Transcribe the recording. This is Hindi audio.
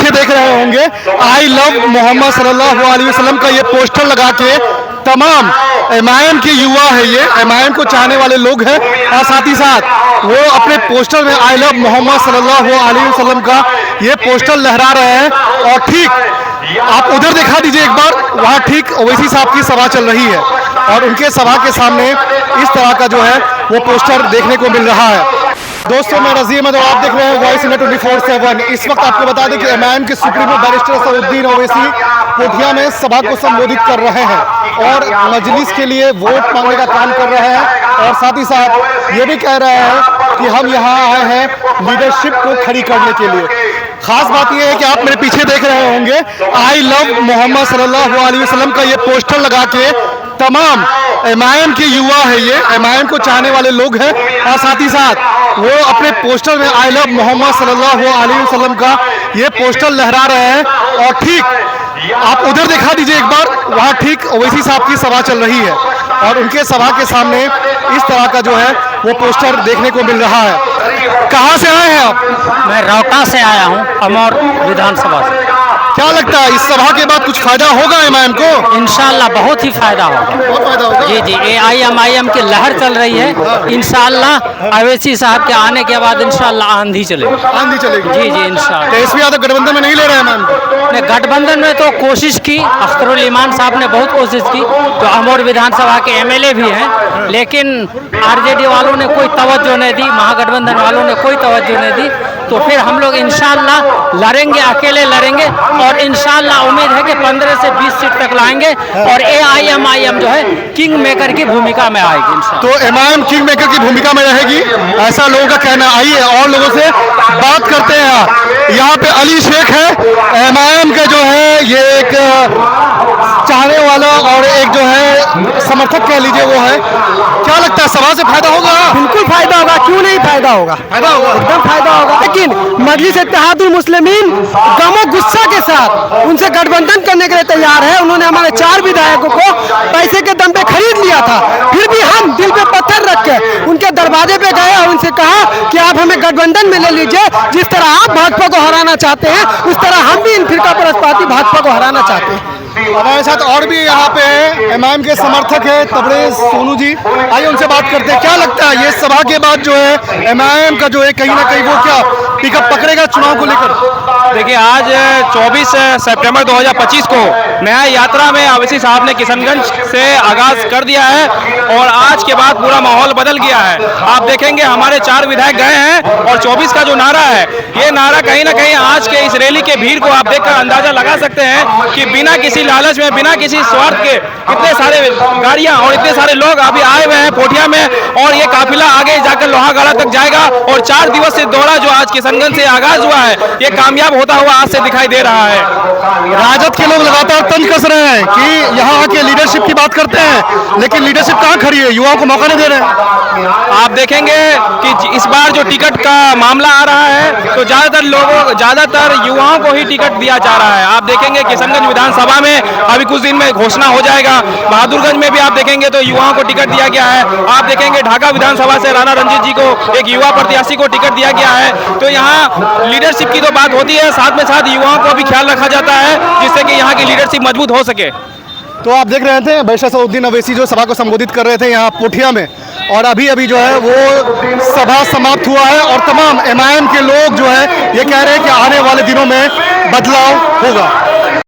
पीछे देख रहे होंगे आई लव मोहम्मद सल्लल्लाहु अलैहि वसल्लम का ये पोस्टर लगा के तमाम एमआईएम के युवा है, ये एमआईएम को चाहने वाले लोग हैं और साथ ही साथ वो अपने पोस्टर में आई लव मोहम्मद सल्लल्लाहु अलैहि वसल्लम का ये पोस्टर लहरा रहे हैं। और ठीक आप उधर दिखा दीजिए एक बार, वहाँ ठीक ओवैसी साहब की सभा चल रही है और उनके सभा के सामने इस तरह का जो है वो पोस्टर देखने को मिल रहा है। दोस्तों मैं रज़ी अहमद और आप देख रहे हैं वॉइस इंडिया 24/7। इस वक्त आपको बता दें कि एमआईएम के सुप्रीमो बैरिस्टर असदुद्दीन ओवैसी कोठिया में सभा को संबोधित कर रहे हैं और मजलिस के लिए वोट मांगने का काम कर रहे हैं और साथ ही साथ ये भी कह रहे हैं कि हम यहाँ आए हैं लीडरशिप को खड़ी करने के लिए। खास बात यह है कि आप मेरे पीछे देख रहे होंगे आई लव मोहम्मद सल्लल्लाहु अलैहि वसल्लम का ये पोस्टर लगा के तमाम एमआईएम के युवा है, ये एमआईएम को चाहने वाले लोग हैं और साथ ही साथ वो अपने पोस्टर में आई लव मोहम्मद सल्लल्लाहु अलैहि वसल्लम का ये पोस्टर लहरा रहे हैं। और ठीक आप उधर दिखा दीजिए एक बार, वहाँ ठीक ओवैसी साहब की सभा चल रही है और उनके सभा के सामने इस तरह का जो है वो पोस्टर देखने को मिल रहा है। कहाँ से आए हैं आप? मैं रौटा से आया हूँ, अमौर विधानसभा से। क्या लगता है इस सभा के बाद कुछ फायदा होगा एमआईएम को? इंशाल्लाह बहुत ही फायदा होगा। बहुत फायदा होगा। जी जी, एआईएमआईएम की लहर चल रही है। इंशाल्लाह अवैसी साहब के आने के बाद इंशाल्लाह आंधी चलेगी। आंधी चलेगी। जी जी इंशाल्लाह। तेजस्वी यादव गठबंधन में नहीं ले रहे हैं एमआईएम? गठबंधन में तो कोशिश की, अख्तरुल ईमान साहब ने बहुत कोशिश की, तो अमौर विधानसभा के एमएलए भी हैं, लेकिन आरजेडी वालों ने कोई तवज्जो नहीं दी, महागठबंधन वालों ने कोई तवज्जो नहीं दी। तो फिर हम लोग इंशाल्लाह लड़ेंगे, अकेले लड़ेंगे और इंशाल्लाह उम्मीद है कि 15 से 20 सीट तक लाएंगे और एआईएमआईएम जो है किंग मेकर की भूमिका में आएगी इंशाल्लाह। तो एमआईएम किंग मेकर की भूमिका में रहेगी, ऐसा लोगों का कहना। आइए और लोगों से बात करते हैं। यहाँ पे अली शेख है, एमआईएम के जो है ये एक चाहने वाला और एक जो है समर्थक कह लीजिए वो है। क्या लगता है सभा से फायदा होगा? बिल्कुल फायदा होगा, क्यों नहीं फायदा होगा? फायदा होगा, एकदम फायदा होगा। लेकिन मजलिस इत्तेहादुल मुस्लिमीन गम और गुस्सा के साथ उनसे गठबंधन करने के लिए तैयार है। उन्होंने हमारे 4 विधायकों को पैसे के दम पे खरीद लिया था, फिर भी हम दिल पे पत्थर रख के उनके दरवाजे पे गए और उनसे कहा कि आप हमें गठबंधन में ले लीजिए। जिस तरह आप भाजपा को हराना चाहते हैं उस तरह हम भी इन फिरका परस्त पार्टी भाजपा को हराना चाहते हैं। हमारे साथ और भी यहाँ पे एमआईएम के समर्थक है तबरेज सोनू जी, आइए उनसे बात करते हैं। क्या लगता है ये सभा के बाद जो है एमआईएम का जो है कहीं ना कहीं वो क्या पिकअप पकड़ेगा चुनाव को लेकर? देखिए आज 24 सितंबर 2025 को नया यात्रा में ओवैसी साहब ने किशनगंज से आगाज कर दिया है और आज के बाद पूरा माहौल बदल गया है। आप देखेंगे हमारे 4 विधायक गए हैं और 24 का जो नारा है, ये नारा कहीं ना कहीं आज के इस रैली के भीड़ को आप देखकर अंदाजा लगा सकते हैं कि बिना किसी लालच में, बिना किसी स्वार्थ के इतने सारे गाड़ियां और इतने सारे लोग अभी आए हुए हैं कोठिया में और ये काफिला आगे जाकर लोहागढ़ा तक जाएगा और 4 दिवसीय दौरा जो आज किशनगंज से आगाज हुआ है ये कामयाब होता हुआ आज से दिखाई दे रहा है। राजद के लोग लगातार तंज कस रहे हैं कि यहाँ आके लीडरशिप की बात करते हैं, लेकिन लीडरशिप कहाँ खड़ी है, युवाओं को मौका नहीं दे रहे हैं। आप देखेंगे कि इस बार जो टिकट का मामला आ रहा है तो ज्यादातर युवाओं को ही टिकट दिया जा रहा है। आप देखेंगे किशनगंज विधानसभा में अभी कुछ दिन में घोषणा हो जाएगा, बहादुरगंज में भी आप देखेंगे तो युवाओं को टिकट दिया गया है। आप देखेंगे ढाका विधानसभा से राणा रंजीत जी को, एक युवा प्रत्याशी को टिकट दिया गया है। तो यहाँ लीडरशिप की तो बात होती है, साथ में साथ युवाओं को भी ख्याल रखा जाता है जिससे कि यहाँ की लीडरशिप मजबूत हो सके। तो आप देख रहे थे बैरिस्टर असदुद्दीन ओवैसी जो सभा को संबोधित कर रहे थे यहाँ कोठिया में और अभी जो है वो सभा समाप्त हुआ है और तमाम एमआईएम के लोग जो है ये कह रहे हैं कि आने वाले दिनों में बदलाव होगा।